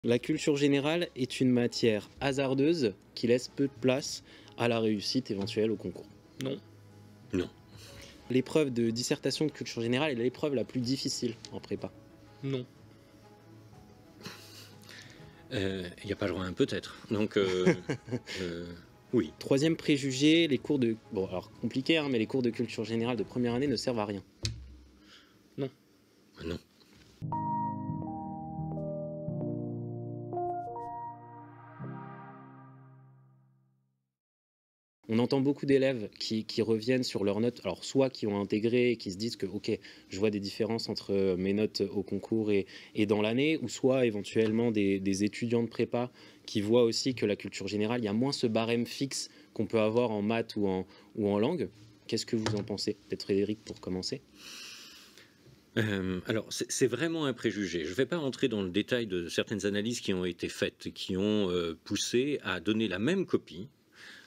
La culture générale est une matière hasardeuse qui laisse peu de place à la réussite éventuelle au concours. Non. Non. L'épreuve de dissertation de culture générale est l'épreuve la plus difficile en prépa. Non. Il n'y a pas le droit à un peut-être. Donc, oui. Troisième préjugé, les cours de... Bon, alors compliqué, hein, mais les cours de culture générale de première année ne servent à rien. Non. Non. On entend beaucoup d'élèves qui reviennent sur leurs notes, alors soit qui ont intégré et qui se disent que ok, je vois des différences entre mes notes au concours et dans l'année, ou soit éventuellement des étudiants de prépa qui voient aussi que la culture générale, il y a moins ce barème fixe qu'on peut avoir en maths ou en langue. Qu'est-ce que vous en pensez? Peut-être Frédéric pour commencer. Alors, c'est vraiment un préjugé. Je ne vais pas rentrer dans le détail de certaines analyses qui ont été faites, qui ont poussé à donner la même copie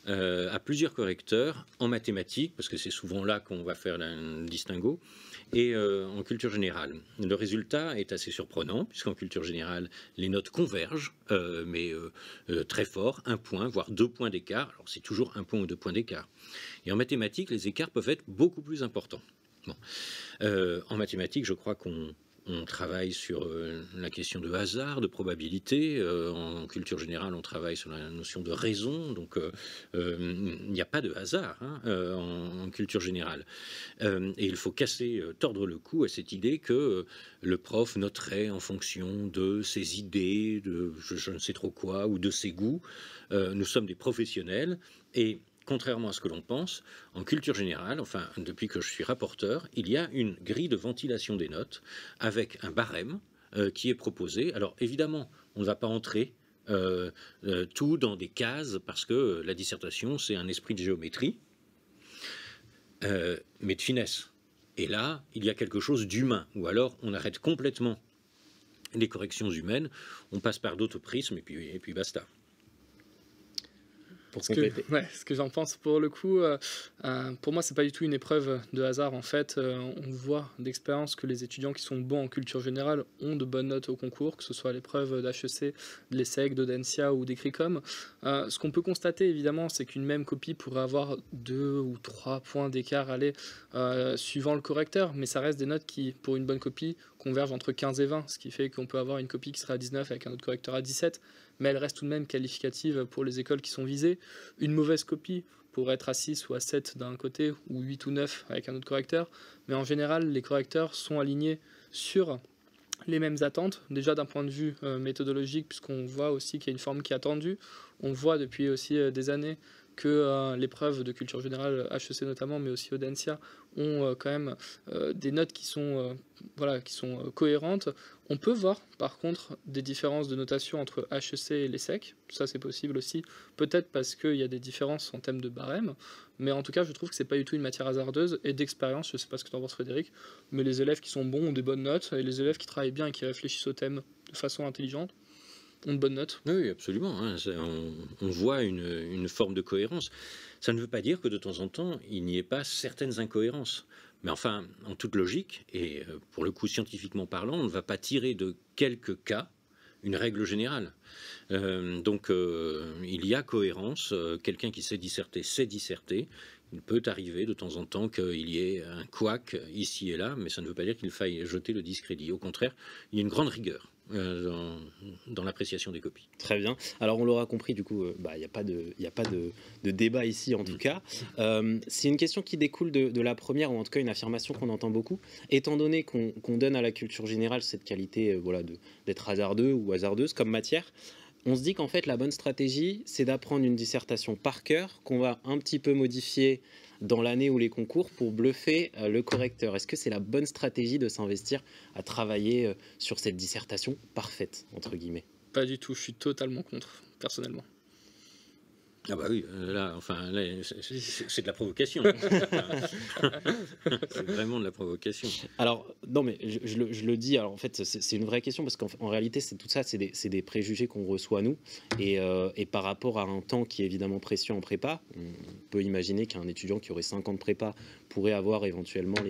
à plusieurs correcteurs en mathématiques, parce que c'est souvent là qu'on va faire le distinguo, et en culture générale. Le résultat est assez surprenant, puisqu'en culture générale, les notes convergent, mais très fort, 1 point, voire 2 points d'écart. Alors c'est toujours 1 point ou 2 points d'écart. Et en mathématiques, les écarts peuvent être beaucoup plus importants. Bon. En mathématiques, je crois qu'on travaille sur la question de hasard, de probabilité. En culture générale, on travaille sur la notion de raison. Donc, il n'y a pas de hasard hein, en culture générale. Et il faut casser, tordre le cou à cette idée que le prof noterait en fonction de ses idées, de je ne sais trop quoi, ou de ses goûts. Nous sommes des professionnels et contrairement à ce que l'on pense, en culture générale, enfin depuis que je suis rapporteur, il y a une grille de ventilation des notes avec un barème qui est proposé. Alors évidemment, on ne va pas entrer tout dans des cases parce que la dissertation, c'est un esprit de géométrie, mais de finesse. Et là, il y a quelque chose d'humain, ou alors on arrête complètement les corrections humaines, on passe par d'autres prismes et puis basta. Ce que j'en pense pour le coup, pour moi c'est pas du tout une épreuve de hasard en fait. On voit d'expérience que les étudiants qui sont bons en culture générale ont de bonnes notes au concours, que ce soit à l'épreuve d'HEC, de l'ESSEC, d'Audencia ou d'Écricom. Ce qu'on peut constater évidemment, c'est qu'une même copie pourrait avoir 2 ou 3 points d'écart suivant le correcteur, mais ça reste des notes qui, pour une bonne copie, convergent entre 15 et 20, ce qui fait qu'on peut avoir une copie qui sera à 19 avec un autre correcteur à 17, mais elle reste tout de même qualificative pour les écoles qui sont visées. Une mauvaise copie pourrait être à 6 ou à 7 d'un côté, ou 8 ou 9 avec un autre correcteur, mais en général, les correcteurs sont alignés sur les mêmes attentes, déjà d'un point de vue méthodologique, puisqu'on voit aussi qu'il y a une forme qui est attendue. On voit depuis aussi des années que l'épreuve de culture générale, HEC notamment, mais aussi Audencia, ont quand même des notes qui sont, cohérentes. On peut voir par contre des différences de notation entre HEC et l'ESSEC, ça c'est possible aussi, peut-être parce qu'il y a des différences en termes de barème, mais en tout cas je trouve que c'est pas du tout une matière hasardeuse, et d'expérience, je sais pas ce que t'en penses Frédéric, mais les élèves qui sont bons ont des bonnes notes, et les élèves qui travaillent bien et qui réfléchissent au thème de façon intelligente ont de bonnes notes. Oui, absolument. Hein. On voit une forme de cohérence. Ça ne veut pas dire que de temps en temps, il n'y ait pas certaines incohérences. Mais enfin, en toute logique, et pour le coup scientifiquement parlant, on ne va pas tirer de quelques cas une règle générale. Donc il y a cohérence. Quelqu'un qui sait disserter. Il peut arriver de temps en temps qu'il y ait un couac ici et là, mais ça ne veut pas dire qu'il faille jeter le discrédit. Au contraire, il y a une grande rigueur dans l'appréciation des copies. Très bien. Alors on l'aura compris, du coup, il n'y a pas de débat ici en tout cas. C'est une question qui découle de la première, ou en tout cas une affirmation qu'on entend beaucoup. Étant donné qu'on donne à la culture générale cette qualité d'être hasardeux ou hasardeuse comme matière, on se dit qu'en fait la bonne stratégie, c'est d'apprendre une dissertation par cœur, qu'on va un petit peu modifier dans l'année ou les concours pour bluffer le correcteur. Est-ce que c'est la bonne stratégie de s'investir à travailler sur cette dissertation parfaite, entre guillemets? Pas du tout, je suis totalement contre, personnellement. Ah bah oui, là, enfin, là, c'est de la provocation. C'est vraiment de la provocation. Alors, non, mais je le dis, alors en fait, c'est une vraie question parce qu'en réalité, c'est tout ça, c'est des préjugés qu'on reçoit nous. Et par rapport à un temps qui est évidemment précieux en prépa, on peut imaginer qu'un étudiant qui aurait 5 ans de prépa pourrait avoir éventuellement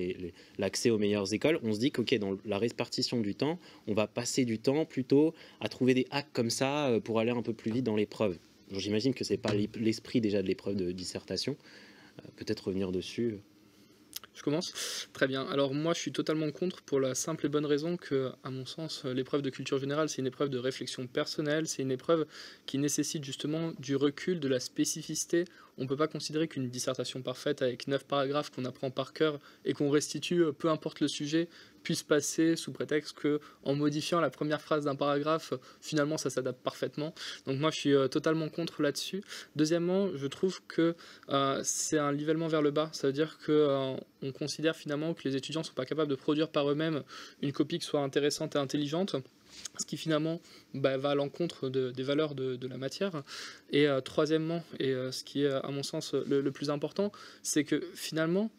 l'accès aux meilleures écoles. On se dit qu'ok, dans la répartition du temps, on va passer du temps plutôt à trouver des hacks comme ça pour aller un peu plus vite dans l'épreuve. J'imagine que c'est pas l'esprit déjà de l'épreuve de dissertation. Peut-être revenir dessus. Je commence. Très bien. Alors moi, je suis totalement contre pour la simple et bonne raison que, à mon sens, l'épreuve de culture générale, c'est une épreuve de réflexion personnelle, c'est une épreuve qui nécessite justement du recul, de la spécificité. On ne peut pas considérer qu'une dissertation parfaite avec 9 paragraphes qu'on apprend par cœur et qu'on restitue, peu importe le sujet, puisse passer sous prétexte que, en modifiant la première phrase d'un paragraphe, finalement ça s'adapte parfaitement. Donc moi je suis totalement contre là-dessus. Deuxièmement, je trouve que c'est un nivellement vers le bas. Ça veut dire que on considère finalement que les étudiants ne sont pas capables de produire par eux-mêmes une copie qui soit intéressante et intelligente, ce qui finalement va à l'encontre des valeurs de la matière. Et troisièmement, et ce qui est à mon sens le plus important, c'est que finalement,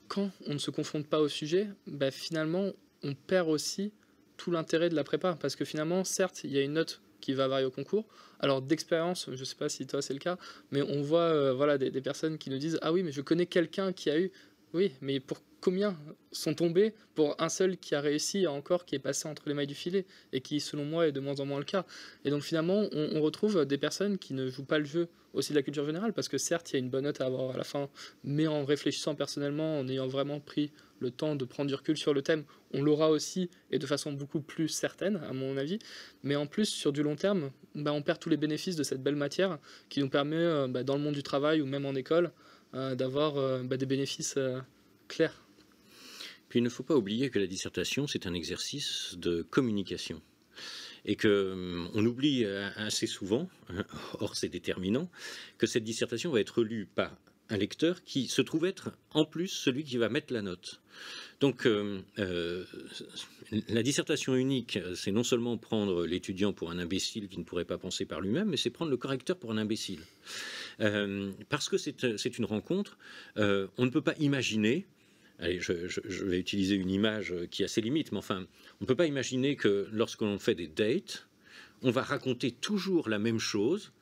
quand on ne se confronte pas au sujet, finalement, on perd aussi tout l'intérêt de la prépa. Parce que finalement, certes, il y a une note qui va varier au concours. Alors d'expérience, je ne sais pas si toi c'est le cas, mais on voit voilà, des personnes qui nous disent « Ah oui, mais je connais quelqu'un qui a eu... » Oui, mais pour combien sont tombés pour un seul qui a réussi, encore qui est passé entre les mailles du filet, et qui, selon moi, est de moins en moins le cas. Et donc finalement, on retrouve des personnes qui ne jouent pas le jeu aussi de la culture générale, parce que certes, il y a une bonne note à avoir à la fin, mais en réfléchissant personnellement, en ayant vraiment pris le temps de prendre du recul sur le thème, on l'aura aussi, et de façon beaucoup plus certaine, à mon avis. Mais en plus, sur du long terme, on perd tous les bénéfices de cette belle matière, qui nous permet, dans le monde du travail, ou même en école, d'avoir des bénéfices clairs. Puis il ne faut pas oublier que la dissertation, c'est un exercice de communication. Et qu'on oublie assez souvent, or c'est déterminant, que cette dissertation va être lue par un lecteur qui se trouve être en plus celui qui va mettre la note. Donc la dissertation unique, c'est non seulement prendre l'étudiant pour un imbécile qui ne pourrait pas penser par lui-même, mais c'est prendre le correcteur pour un imbécile. Parce que c'est une rencontre, on ne peut pas imaginer... Allez, je vais utiliser une image qui a ses limites, mais enfin, on ne peut pas imaginer que lorsque l'on fait des dates, on va raconter toujours la même chose,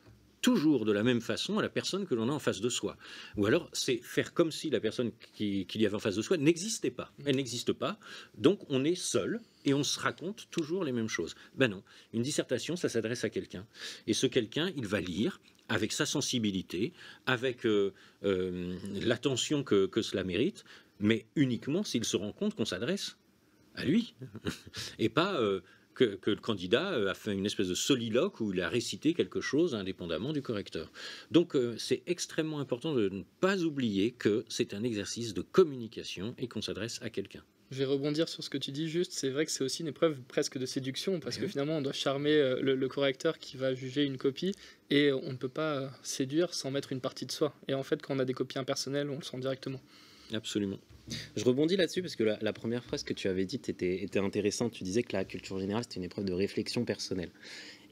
toujours de la même façon à la personne que l'on a en face de soi. Ou alors, c'est faire comme si la personne qu'il y avait en face de soi n'existait pas. Elle n'existe pas, donc on est seul et on se raconte toujours les mêmes choses. Ben non, une dissertation, ça s'adresse à quelqu'un. Et ce quelqu'un, il va lire avec sa sensibilité, avec l'attention que cela mérite, mais uniquement s'il se rend compte qu'on s'adresse à lui, et pas que le candidat a fait une espèce de soliloque où il a récité quelque chose indépendamment du correcteur. Donc c'est extrêmement important de ne pas oublier que c'est un exercice de communication et qu'on s'adresse à quelqu'un. Je vais rebondir sur ce que tu dis juste, c'est vrai que c'est aussi une épreuve presque de séduction, parce que finalement on doit charmer le correcteur qui va juger une copie, et on ne peut pas séduire sans mettre une partie de soi. Et en fait, quand on a des copies impersonnelles, on le sent directement. Absolument. Je rebondis là-dessus parce que la première phrase que tu avais dite était intéressante. Tu disais que la culture générale, c'était une épreuve de réflexion personnelle.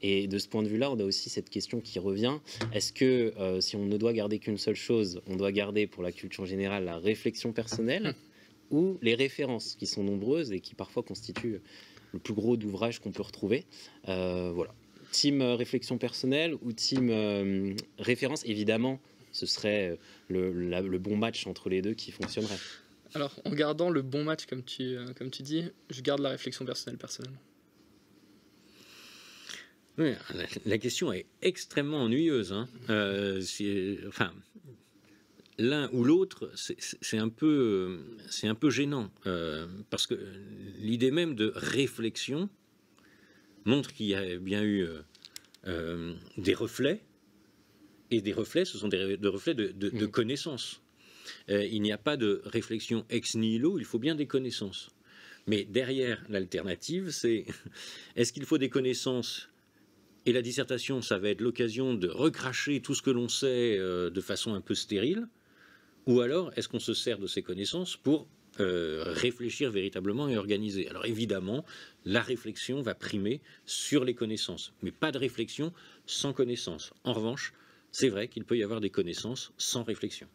Et de ce point de vue-là, on a aussi cette question qui revient. Est-ce que si on ne doit garder qu'une seule chose, on doit garder pour la culture générale la réflexion personnelle ou les références qui sont nombreuses et qui parfois constituent le plus gros d'ouvrages qu'on peut retrouver. Voilà. Team réflexion personnelle ou team référence, évidemment, ce serait le bon match entre les deux qui fonctionnerait. Alors, en gardant le bon match, comme tu dis, je garde la réflexion personnelle, personnellement. Oui, la question est extrêmement ennuyeuse. Hein. Enfin, l'un ou l'autre, c'est un peu gênant. Parce que l'idée même de réflexion montre qu'il y a bien eu des reflets. Et des reflets, ce sont des reflets de connaissances. Il n'y a pas de réflexion ex nihilo, il faut bien des connaissances. Mais derrière, l'alternative, c'est est-ce qu'il faut des connaissances et la dissertation, ça va être l'occasion de recracher tout ce que l'on sait de façon un peu stérile, ou alors est-ce qu'on se sert de ces connaissances pour réfléchir véritablement et organiser. Alors évidemment, la réflexion va primer sur les connaissances, mais pas de réflexion sans connaissances. En revanche, c'est vrai qu'il peut y avoir des connaissances sans réflexion.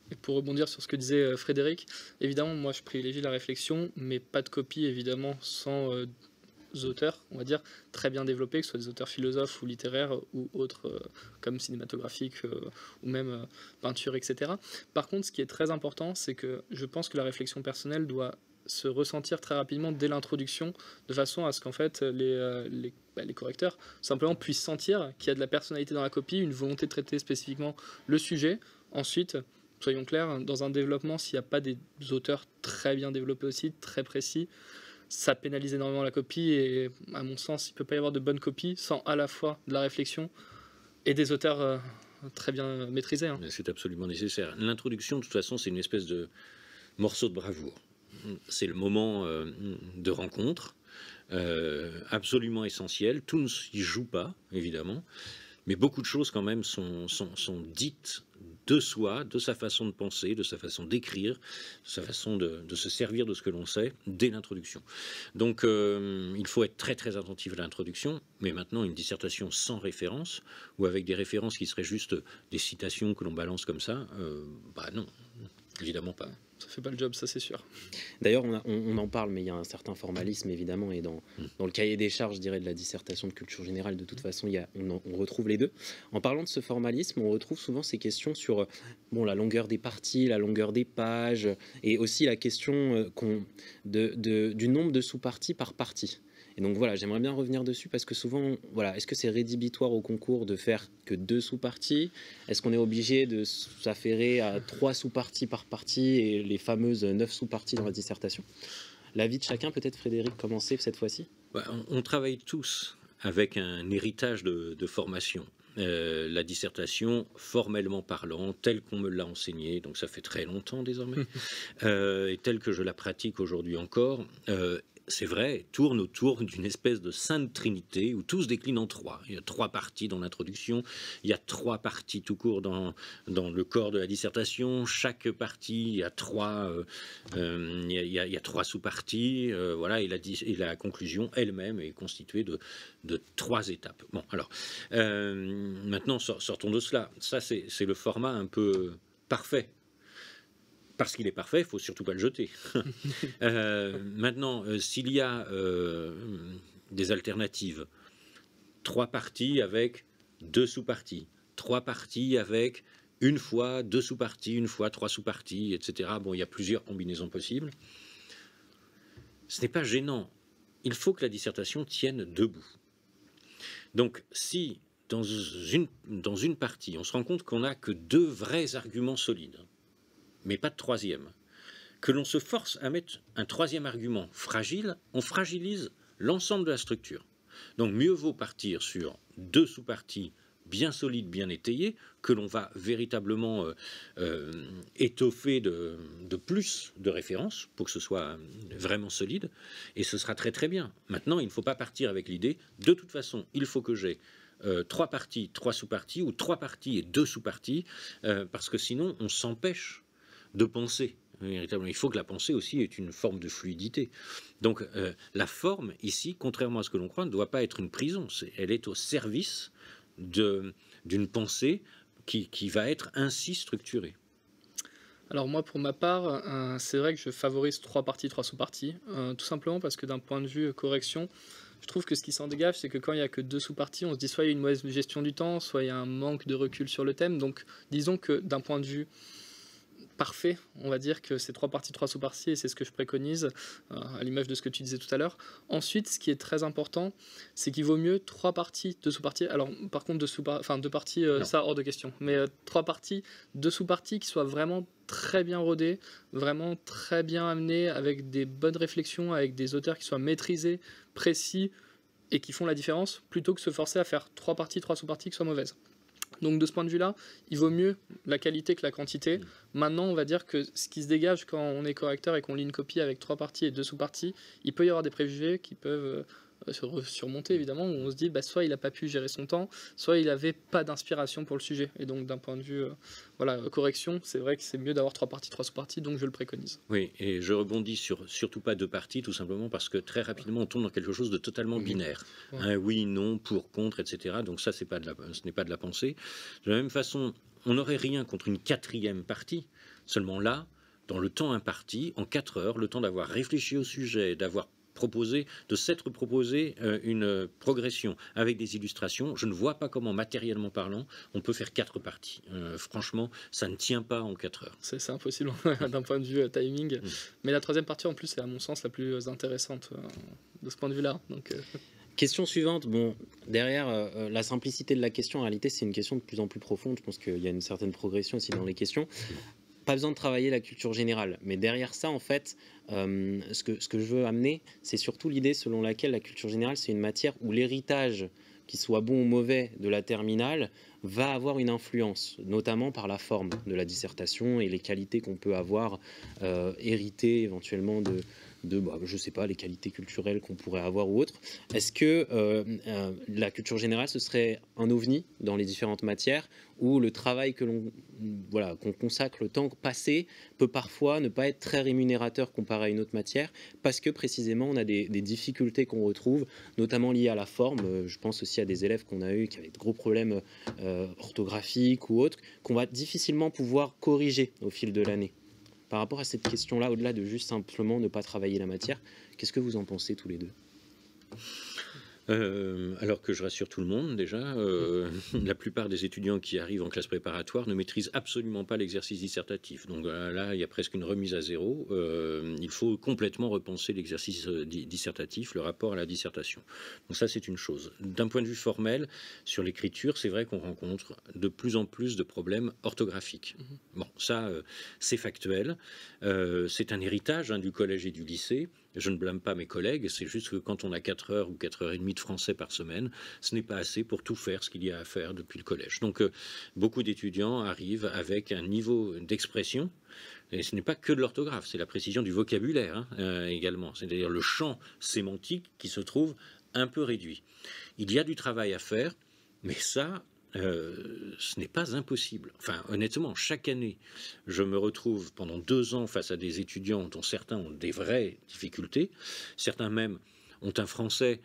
Et pour rebondir sur ce que disait Frédéric, évidemment, moi je privilégie la réflexion, mais pas de copie, évidemment, sans auteurs, on va dire, très bien développés, que ce soit des auteurs philosophes ou littéraires ou autres, comme cinématographiques ou même peinture, etc. Par contre, ce qui est très important, c'est que je pense que la réflexion personnelle doit se ressentir très rapidement dès l'introduction, de façon à ce qu'en fait les correcteurs simplement puissent sentir qu'il y a de la personnalité dans la copie, une volonté de traiter spécifiquement le sujet. Ensuite, soyons clairs, dans un développement, s'il n'y a pas des auteurs très bien développés aussi, très précis, ça pénalise énormément la copie et à mon sens, il ne peut pas y avoir de bonnes copies sans à la fois de la réflexion et des auteurs très bien maîtrisés. Hein. C'est absolument nécessaire. L'introduction, de toute façon, c'est une espèce de morceau de bravoure. C'est le moment de rencontre, absolument essentiel. Tout ne s'y joue pas, évidemment, mais beaucoup de choses quand même sont dites de soi, de sa façon de penser, de sa façon d'écrire, de sa façon de se servir de ce que l'on sait dès l'introduction. Donc il faut être très très attentif à l'introduction, mais maintenant une dissertation sans référence, ou avec des références qui seraient juste des citations que l'on balance comme ça, bah non, évidemment pas. Ça fait pas le job, ça c'est sûr. D'ailleurs, on en parle, mais il y a un certain formalisme, évidemment, et dans le cahier des charges, je dirais, de la dissertation de culture générale, de toute façon, on retrouve les deux. En parlant de ce formalisme, on retrouve souvent ces questions sur la longueur des parties, la longueur des pages, et aussi la question du nombre de sous-parties par partie. Et donc voilà, j'aimerais bien revenir dessus parce que souvent, voilà, est-ce que c'est rédhibitoire au concours de faire que 2 sous-parties? Est-ce qu'on est obligé de s'affairer à 3 sous-parties par partie et les fameuses 9 sous-parties dans la dissertation? L'avis de chacun, peut-être Frédéric, commencer cette fois-ci? On travaille tous avec un héritage de formation. La dissertation, formellement parlant, telle qu'on me l'a enseignée, donc ça fait très longtemps désormais, et telle que je la pratique aujourd'hui encore, c'est vrai, tourne autour d'une espèce de sainte trinité où tout se décline en 3. Il y a 3 parties dans l'introduction, il y a 3 parties tout court dans le corps de la dissertation. Chaque partie, il y a 3 sous-parties, voilà, et la conclusion elle-même est constituée de 3 étapes. Bon, alors, maintenant, sortons de cela. Ça, c'est le format un peu parfait. Parce qu'il est parfait, il ne faut surtout pas le jeter. Maintenant, s'il y a des alternatives, 3 parties avec 2 sous-parties, 3 parties avec une fois 2 sous-parties, une fois 3 sous-parties, etc. Bon, il y a plusieurs combinaisons possibles. Ce n'est pas gênant. Il faut que la dissertation tienne debout. Donc, si dans une partie, on se rend compte qu'on n'a que 2 vrais arguments solides, mais pas de 3e, que l'on se force à mettre un 3e argument fragile, on fragilise l'ensemble de la structure. Donc mieux vaut partir sur 2 sous-parties bien solides, bien étayées, que l'on va véritablement étoffer de plus de références pour que ce soit vraiment solide, et ce sera très très bien. Maintenant, il ne faut pas partir avec l'idée, de toute façon, il faut que j'ai 3 parties, 3 sous-parties, ou 3 parties et 2 sous-parties, parce que sinon on s'empêche de penser. Véritablement. Il faut que la pensée aussi ait une forme de fluidité. Donc la forme, ici, contrairement à ce que l'on croit, ne doit pas être une prison. Elle est au service d'une pensée qui va être ainsi structurée. Alors moi, pour ma part, c'est vrai que je favorise 3 parties, 3 sous-parties, tout simplement parce que d'un point de vue correction, je trouve que ce qui s'en dégage, c'est que quand il n'y a que 2 sous-parties, on se dit soit il y a une mauvaise gestion du temps, soit il y a un manque de recul sur le thème. Donc disons que d'un point de vue parfait, on va dire que c'est 3 parties, 3 sous-parties, et c'est ce que je préconise, à l'image de ce que tu disais tout à l'heure. Ensuite, ce qui est très important, c'est qu'il vaut mieux 3 parties, 2 sous-parties. Alors, par contre, 2 parties, ça, hors de question. Mais 3 parties, 2 sous-parties qui soient vraiment très bien rodées, vraiment très bien amenées, avec des bonnes réflexions, avec des auteurs qui soient maîtrisés, précis, et qui font la différence, plutôt que se forcer à faire 3 parties, 3 sous-parties qui soient mauvaises. Donc de ce point de vue-là, il vaut mieux la qualité que la quantité. Maintenant, on va dire que ce qui se dégage quand on est correcteur et qu'on lit une copie avec 3 parties et 2 sous-parties, il peut y avoir des préjugés qui peuvent surmonter évidemment, où on se dit soit il n'a pas pu gérer son temps, soit il n'avait pas d'inspiration pour le sujet. Et donc d'un point de vue correction, c'est vrai que c'est mieux d'avoir 3 parties, 3 sous-parties, donc je le préconise. Oui, et je rebondis sur surtout pas 2 parties, tout simplement parce que très rapidement on tombe dans quelque chose de totalement binaire. Ouais. Oui, non, pour, contre, etc. Donc ça, ce n'est pas de la pensée. De la même façon, on n'aurait rien contre une 4e partie, seulement là, dans le temps imparti, en 4 heures, le temps d'avoir réfléchi au sujet, d'avoir de s'être proposé une progression avec des illustrations. Je ne vois pas comment, matériellement parlant, on peut faire 4 parties. Franchement, ça ne tient pas en 4 heures. C'est impossible d'un point de vue timing. Mais la 3e partie, en plus, c'est à mon sens la plus intéressante de ce point de vue-là. Donc, Question suivante. Bon, derrière la simplicité de la question, en réalité, c'est une question de plus en plus profonde. Je pense qu'il y a une certaine progression aussi dans les questions. Pas besoin de travailler la culture générale, mais derrière ça, en fait, ce que je veux amener, c'est surtout l'idée selon laquelle la culture générale, c'est une matière où l'héritage, qu'il soit bon ou mauvais, de la terminale, va avoir une influence, notamment par la forme de la dissertation et les qualités qu'on peut avoir héritées éventuellement de je sais pas, les qualités culturelles qu'on pourrait avoir ou autres. Est-ce que la culture générale, ce serait un ovni dans les différentes matières où le travail qu'on consacre, le temps passé, peut parfois ne pas être très rémunérateur comparé à une autre matière, parce que précisément on a des difficultés qu'on retrouve, notamment liées à la forme. Je pense aussi à des élèves qu'on a eu qui avaient de gros problèmes orthographiques ou autres, qu'on va difficilement pouvoir corriger au fil de l'année. Par rapport à cette question-là, au-delà de juste simplement ne pas travailler la matière, qu'est-ce que vous en pensez tous les deux ? Alors que je rassure tout le monde déjà, la plupart des étudiants qui arrivent en classe préparatoire ne maîtrisent absolument pas l'exercice dissertatif. Donc là, il y a presque une remise à zéro. Il faut complètement repenser l'exercice dissertatif, le rapport à la dissertation. Donc ça, c'est une chose. D'un point de vue formel, sur l'écriture, c'est vrai qu'on rencontre de plus en plus de problèmes orthographiques. Bon, ça, c'est factuel. C'est un héritage du collège et du lycée. Je ne blâme pas mes collègues, c'est juste que quand on a 4 heures ou 4 heures et demie de français par semaine, ce n'est pas assez pour tout faire ce qu'il y a à faire depuis le collège. Donc beaucoup d'étudiants arrivent avec un niveau d'expression, et ce n'est pas que de l'orthographe, c'est la précision du vocabulaire également, c'est-à-dire le champ sémantique qui se trouve un peu réduit. Il y a du travail à faire, mais ça... ce n'est pas impossible. Enfin, honnêtement, chaque année, je me retrouve pendant 2 ans face à des étudiants dont certains ont des vraies difficultés, certains même ont un français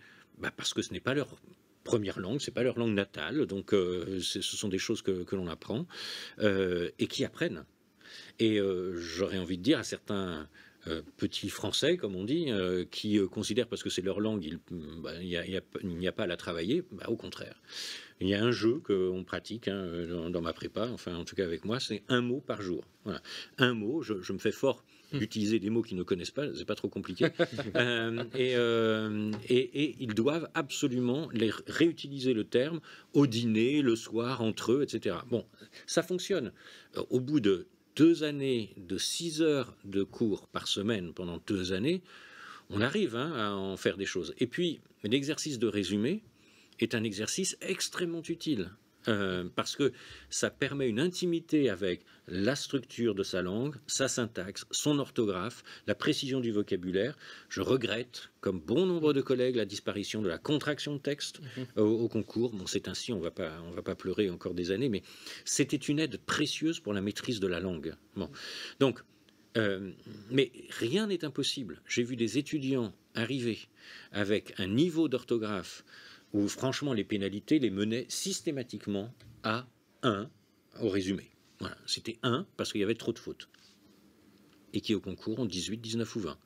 parce que ce n'est pas leur première langue, c'est pas leur langue natale, donc ce sont des choses que l'on apprend et qui apprennent. Et j'aurais envie de dire à certains petits français, comme on dit, qui considèrent parce que c'est leur langue, il n'y a pas à la travailler, au contraire. Il y a un jeu qu'on pratique dans ma prépa, enfin en tout cas avec moi, c'est 1 mot par jour. Voilà. 1 mot, je me fais fort d'utiliser des mots qu'ils ne connaissent pas, c'est pas trop compliqué. Et ils doivent absolument réutiliser le terme au dîner, le soir, entre eux, etc. Bon, ça fonctionne. Au bout de 2 années de 6 heures de cours par semaine pendant 2 années, on arrive à en faire des choses. Et puis, l'exercice de résumé est un exercice extrêmement utile parce que ça permet une intimité avec la structure de sa langue, sa syntaxe, son orthographe, la précision du vocabulaire. Je regrette, comme bon nombre de collègues, la disparition de la contraction de texte au concours. Bon, c'est ainsi, on va pas pleurer encore des années, mais c'était une aide précieuse pour la maîtrise de la langue. Bon. Donc, mais rien n'est impossible. J'ai vu des étudiants arriver avec un niveau d'orthographe où franchement les pénalités les menaient systématiquement à 1 au résumé. Voilà, c'était 1 parce qu'il y avait trop de fautes. Et qui au concours ont 18, 19 ou 20.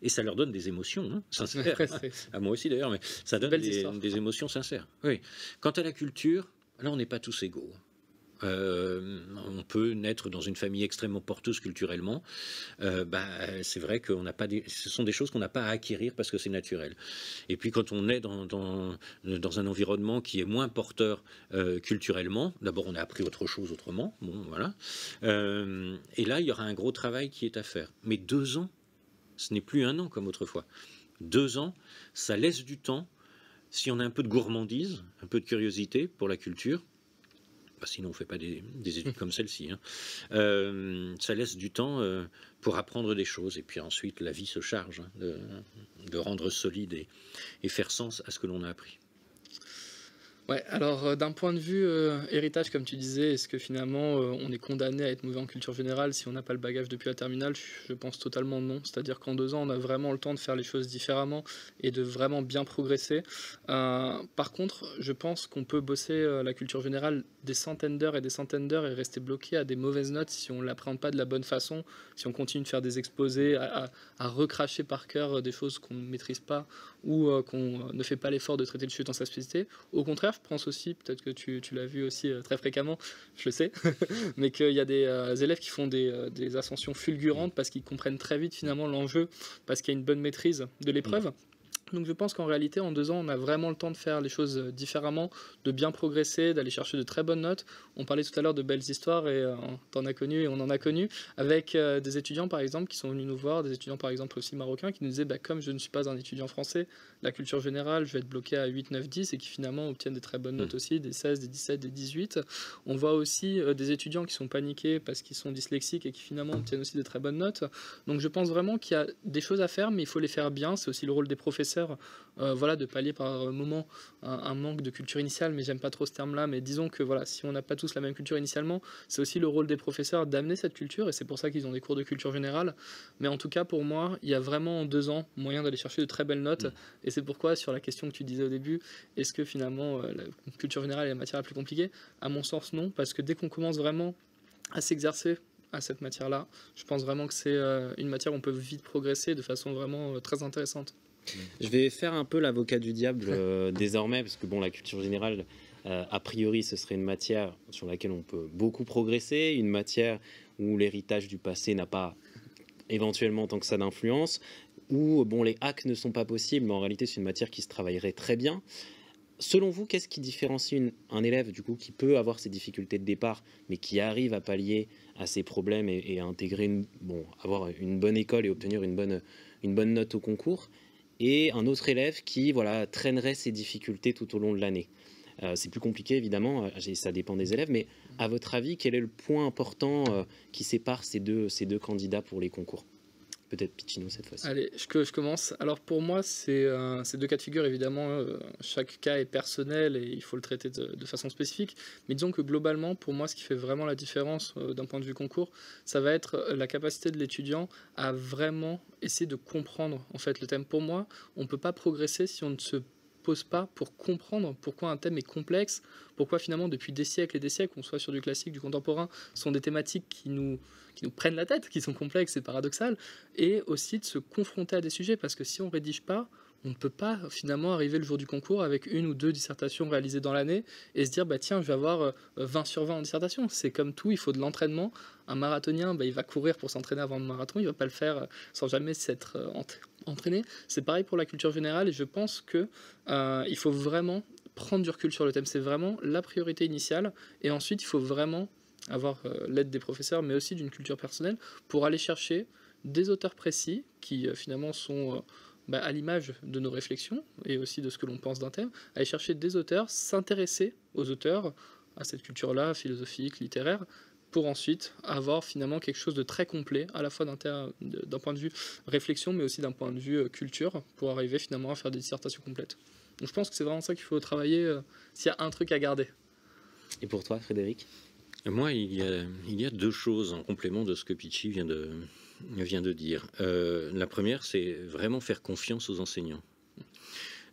Et ça leur donne des émotions sincères. À moi aussi d'ailleurs, mais ça donne des émotions sincères. Oui. Quant à la culture, là on n'est pas tous égaux. On peut naître dans une famille extrêmement porteuse culturellement. C'est vrai que ce sont des choses qu'on n'a pas à acquérir parce que c'est naturel. Et puis quand on est dans un environnement qui est moins porteur culturellement, d'abord on a appris autre chose autrement. Bon, voilà. Et là, il y aura un gros travail qui est à faire. Mais 2 ans, ce n'est plus 1 an comme autrefois. 2 ans, ça laisse du temps. Si on a un peu de gourmandise, un peu de curiosité pour la culture, sinon on ne fait pas des études comme celle-ci. Hein. Ça laisse du temps pour apprendre des choses. Et puis ensuite, la vie se charge de rendre solide et faire sens à ce que l'on a appris. Ouais, alors d'un point de vue héritage, comme tu disais, est-ce que finalement on est condamné à être mauvais en culture générale si on n'a pas le bagage depuis la terminale? Je pense totalement non. C'est-à-dire qu'en 2 ans, on a vraiment le temps de faire les choses différemment et de vraiment bien progresser. Par contre, je pense qu'on peut bosser la culture générale des centaines d'heures et rester bloqué à des mauvaises notes si on ne l'apprend pas de la bonne façon, si on continue de faire des exposés, à recracher par cœur des choses qu'on ne maîtrise pas ou qu'on ne fait pas l'effort de traiter le sujet dans sa spécificité. Au contraire, je pense aussi, peut-être que tu l'as vu aussi très fréquemment, je le sais, mais qu'il y a des élèves qui font des ascensions fulgurantes parce qu'ils comprennent très vite finalement l'enjeu, parce qu'il y a une bonne maîtrise de l'épreuve. Donc je pense qu'en réalité, en 2 ans, on a vraiment le temps de faire les choses différemment, de bien progresser, d'aller chercher de très bonnes notes. On parlait tout à l'heure de belles histoires et t'en as connu et on en a connu avec des étudiants par exemple qui sont venus nous voir, des étudiants par exemple aussi marocains qui nous disaient comme je ne suis pas un étudiant français, la culture générale, je vais être bloqué à 8, 9, 10 et qui finalement obtiennent des très bonnes notes aussi, des 16, des 17, des 18. On voit aussi des étudiants qui sont paniqués parce qu'ils sont dyslexiques et qui finalement obtiennent aussi des très bonnes notes. Donc je pense vraiment qu'il y a des choses à faire, mais il faut les faire bien. C'est aussi le rôle des professeurs, voilà, de pallier par moment un manque de culture initiale, mais j'aime pas trop ce terme-là. Mais disons que voilà, si on n'a pas tous la même culture initialement, c'est aussi le rôle des professeurs d'amener cette culture, et c'est pour ça qu'ils ont des cours de culture générale. Mais en tout cas, pour moi, il y a vraiment en 2 ans moyen d'aller chercher de très belles notes, et c'est pourquoi sur la question que tu disais au début, est-ce que finalement la culture générale est la matière la plus compliquée? À mon sens, non, parce que dès qu'on commence vraiment à s'exercer à cette matière-là, je pense vraiment que c'est une matière où on peut vite progresser de façon vraiment très intéressante. Je vais faire un peu l'avocat du diable désormais, parce que bon, la culture générale, a priori, ce serait une matière sur laquelle on peut beaucoup progresser, une matière où l'héritage du passé n'a pas éventuellement tant que ça d'influence, où bon, les hacks ne sont pas possibles, mais en réalité, c'est une matière qui se travaillerait très bien. Selon vous, qu'est-ce qui différencie un élève du coup qui peut avoir ses difficultés de départ, mais qui arrive à pallier à ses problèmes et à intégrer avoir une bonne école et obtenir une bonne note au concours, et un autre élève qui voilà traînerait ses difficultés tout au long de l'année? C'est plus compliqué évidemment, ça dépend des élèves, mais à votre avis, quel est le point important qui sépare ces deux candidats pour les concours? Peut-être Piccinno cette fois-ci. Allez, je commence. Alors pour moi, c'est 2 cas de figure, évidemment. Chaque cas est personnel et il faut le traiter de façon spécifique. Mais disons que globalement, pour moi, ce qui fait vraiment la différence d'un point de vue concours, ça va être la capacité de l'étudiant à vraiment essayer de comprendre en fait le thème. Pour moi, on ne peut pas progresser si on ne se pose pas pour comprendre pourquoi un thème est complexe, pourquoi finalement depuis des siècles et des siècles, qu'on soit sur du classique, du contemporain, sont des thématiques qui nous prennent la tête, qui sont complexes et paradoxales, et aussi de se confronter à des sujets, parce que si on rédige pas, on ne peut pas finalement arriver le jour du concours avec 1 ou 2 dissertations réalisées dans l'année et se dire tiens, je vais avoir 20 sur 20 en dissertation. C'est comme tout, il faut de l'entraînement. Un marathonien, il va courir pour s'entraîner avant le marathon, il va pas le faire sans jamais s'être entraîné. C'est pareil pour la culture générale, et je pense que il faut vraiment prendre du recul sur le thème. C'est vraiment la priorité initiale, et ensuite il faut vraiment avoir l'aide des professeurs, mais aussi d'une culture personnelle, pour aller chercher des auteurs précis qui finalement sont à l'image de nos réflexions et aussi de ce que l'on pense d'un thème, aller chercher des auteurs, s'intéresser aux auteurs, à cette culture-là, philosophique, littéraire, pour ensuite avoir finalement quelque chose de très complet, à la fois d'un point de vue réflexion, mais aussi d'un point de vue culture, pour arriver finalement à faire des dissertations complètes. Donc je pense que c'est vraiment ça qu'il faut travailler s'il y a un truc à garder. Et pour toi, Frédéric? Moi, il y a 2 choses en complément de ce que Pichi vient de dire. La première, c'est vraiment faire confiance aux enseignants.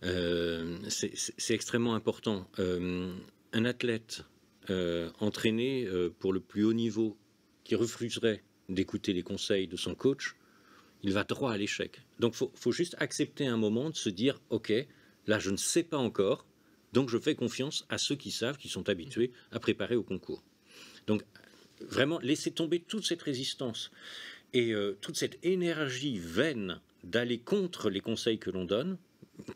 C'est extrêmement important. Un athlète entraîné pour le plus haut niveau qui refuserait d'écouter les conseils de son coach, il va droit à l'échec. Donc il faut juste accepter un moment de se dire « Ok, là je ne sais pas encore, donc je fais confiance à ceux qui savent, qui sont habitués à préparer au concours. » Donc, vraiment, laisser tomber toute cette résistance et toute cette énergie vaine d'aller contre les conseils que l'on donne,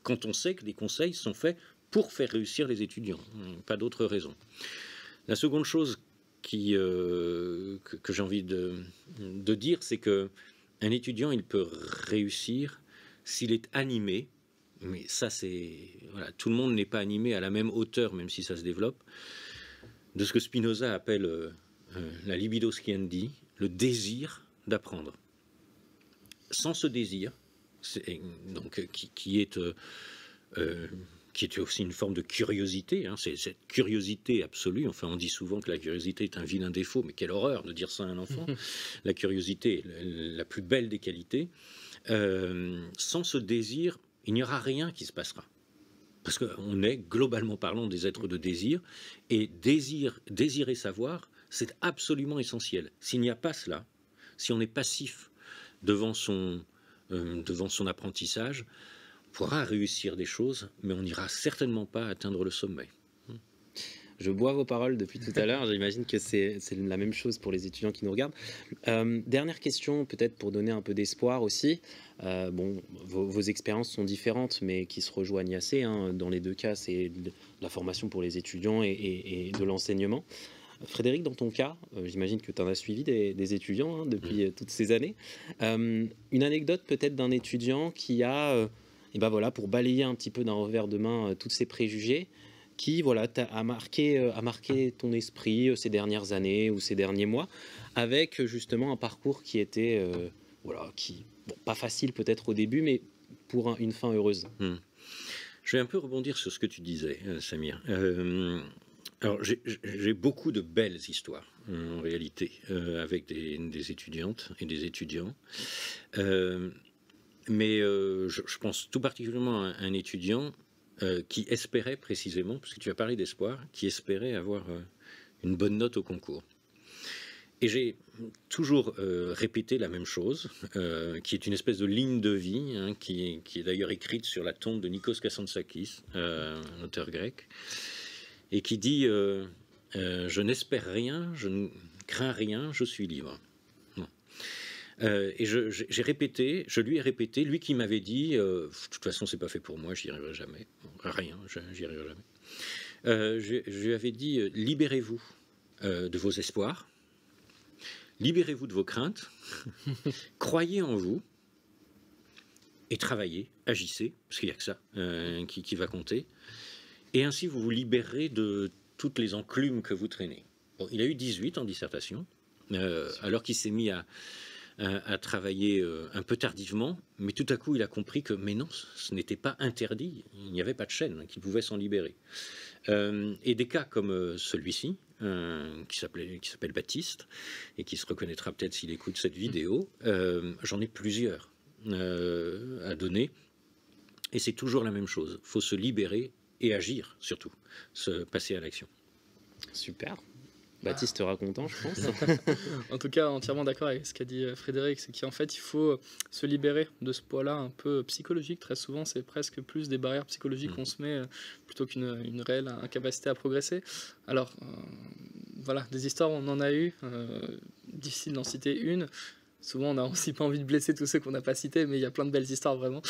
quand on sait que les conseils sont faits pour faire réussir les étudiants. Pas d'autre raison. La seconde chose que j'ai envie de dire, c'est qu'un étudiant, il peut réussir s'il est animé, mais ça, c'est... Voilà, tout le monde n'est pas animé à la même hauteur, même si ça se développe. de ce que Spinoza appelle la libido sciendi, le désir d'apprendre. Sans ce désir, donc, qui est aussi une forme de curiosité, hein, c'est cette curiosité absolue. Enfin, on dit souvent que la curiosité est un vilain défaut, mais quelle horreur de dire ça à un enfant. La curiosité est la plus belle des qualités. Sans ce désir, il n'y aura rien qui se passera. Parce qu'on est, globalement parlant, des êtres de désir, et désirer savoir, c'est absolument essentiel. S'il n'y a pas cela, si on est passif devant son apprentissage, on pourra réussir des choses, mais on n'ira certainement pas atteindre le sommet. Je bois vos paroles depuis tout à l'heure. J'imagine que c'est la même chose pour les étudiants qui nous regardent. Dernière question, peut-être pour donner un peu d'espoir aussi. Bon, vos expériences sont différentes, mais qui se rejoignent assez. Hein. Dans les deux cas, c'est de la formation pour les étudiants et de l'enseignement. Frédéric, dans ton cas, j'imagine que tu en as suivi des étudiants hein, depuis toutes ces années. Une anecdote peut-être d'un étudiant qui a, et ben voilà, pour balayer un petit peu d'un revers de main tous ces préjugés, qui voilà, a marqué ton esprit ces dernières années ou ces derniers mois, avec justement un parcours qui était, voilà, bon, pas facile peut-être au début, mais pour une fin heureuse. Je vais un peu rebondir sur ce que tu disais, Samir. Alors, j'ai beaucoup de belles histoires, en réalité, avec des étudiantes et des étudiants. Mais je pense tout particulièrement à un étudiant qui espérait précisément, parce que tu as parlé d'espoir, qui espérait avoir une bonne note au concours. Et j'ai toujours répété la même chose, qui est une espèce de ligne de vie, hein, qui est d'ailleurs écrite sur la tombe de Nikos Kazantzakis, un auteur grec, et qui dit je n'espère rien, je ne crains rien, je suis libre. Et je lui ai répété, lui qui m'avait dit de toute façon c'est pas fait pour moi, j'y arriverai jamais, rien, j'y arriverai jamais. Je lui avais dit libérez-vous de vos espoirs, libérez-vous de vos craintes, croyez en vous et travaillez, agissez, parce qu'il n'y a que ça qui va compter, et ainsi vous vous libérerez de toutes les enclumes que vous traînez. Bon, il a eu 18 en dissertation, alors qu'il s'est mis à travailler un peu tardivement, mais tout à coup il a compris que mais non, ce n'était pas interdit, il n'y avait pas de chaîne, qu'il pouvait s'en libérer. Et des cas comme celui-ci, qui s'appelle Baptiste, et qui se reconnaîtra peut-être s'il écoute cette vidéo, j'en ai plusieurs à donner, et c'est toujours la même chose, il faut se libérer et agir surtout, se passer à l'action. Super. Baptiste sera content, je pense. En tout cas, entièrement d'accord avec ce qu'a dit Frédéric, c'est qu'en fait, il faut se libérer de ce poids-là un peu psychologique. Très souvent, c'est presque plus des barrières psychologiques qu'on se met plutôt qu'une réelle incapacité à progresser. Alors, voilà, des histoires, on en a eu. Difficile d'en citer une. Souvent, on n'a aussi pas envie de blesser tous ceux qu'on n'a pas cités, mais il y a plein de belles histoires, vraiment.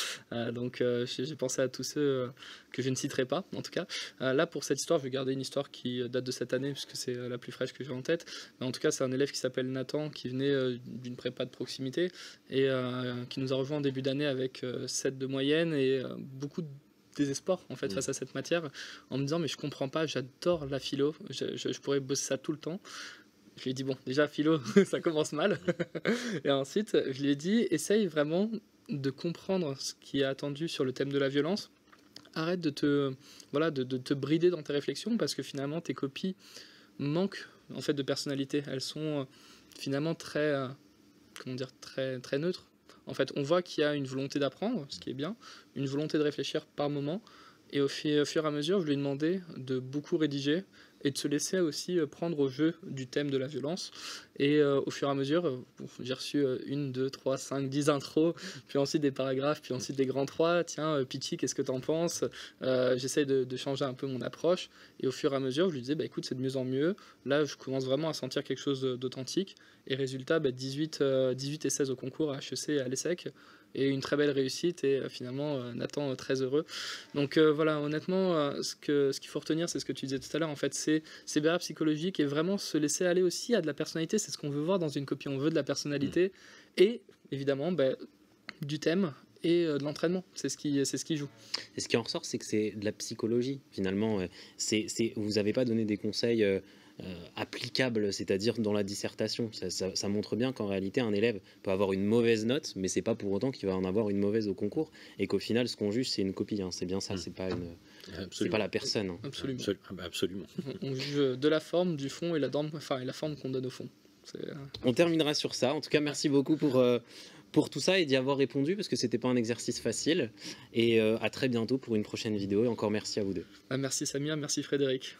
Donc, j'ai pensé à tous ceux que je ne citerai pas, en tout cas. Là, pour cette histoire, je vais garder une histoire qui date de cette année, puisque c'est la plus fraîche que j'ai en tête. Mais en tout cas, c'est un élève qui s'appelle Nathan, qui venait d'une prépa de proximité, et qui nous a rejoint en début d'année avec 7 de moyenne, et beaucoup de désespoir en fait face à cette matière, en me disant mais je comprends pas, j'adore la philo, je pourrais bosser ça tout le temps. Je lui ai dit, bon, déjà, philo, ça commence mal. Et ensuite, je lui ai dit, essaye vraiment de comprendre ce qui est attendu sur le thème de la violence. Arrête de te brider dans tes réflexions, parce que finalement, tes copies manquent en fait de personnalité. Elles sont finalement très neutres. En fait, on voit qu'il y a une volonté d'apprendre, ce qui est bien, une volonté de réfléchir par moment. Et au fur et à mesure, je lui ai demandé de beaucoup rédiger et de se laisser aussi prendre au jeu du thème de la violence. Et au fur et à mesure, j'ai reçu 1, 2, 3, 5, 10 intros, puis ensuite des paragraphes, puis ensuite des grands 3. Tiens, Pitchy, qu'est-ce que t'en penses? J'essaie de changer un peu mon approche. Et au fur et à mesure, je lui disais, bah, écoute, c'est de mieux en mieux. Là, je commence vraiment à sentir quelque chose d'authentique. Et résultat, 18 et 16 au concours à HEC et à l'ESSEC. Et une très belle réussite, et finalement Nathan très heureux. Donc voilà, honnêtement, ce qu'il faut retenir, c'est ce que tu disais tout à l'heure, en fait, c'est ces barrières psychologiques, et vraiment se laisser aller aussi à de la personnalité. C'est ce qu'on veut voir dans une copie, on veut de la personnalité, et évidemment du thème, et de l'entraînement. C'est ce qui joue. Et ce qui en ressort, c'est que c'est de la psychologie, finalement. Vous n'avez pas donné des conseils applicables, c'est-à-dire dans la dissertation. Ça montre bien qu'en réalité, un élève peut avoir une mauvaise note, mais c'est pas pour autant qu'il va en avoir une mauvaise au concours, et qu'au final, ce qu'on juge, c'est une copie. Hein. C'est bien ça, c'est pas la personne. Hein. Absolument. Absolument. On juge de la forme, du fond et la forme qu'on donne au fond. On terminera sur ça. En tout cas, merci beaucoup pour tout ça et d'y avoir répondu, parce que c'était pas un exercice facile. Et à très bientôt pour une prochaine vidéo. Et encore merci à vous deux. Merci Samir, merci Frédéric.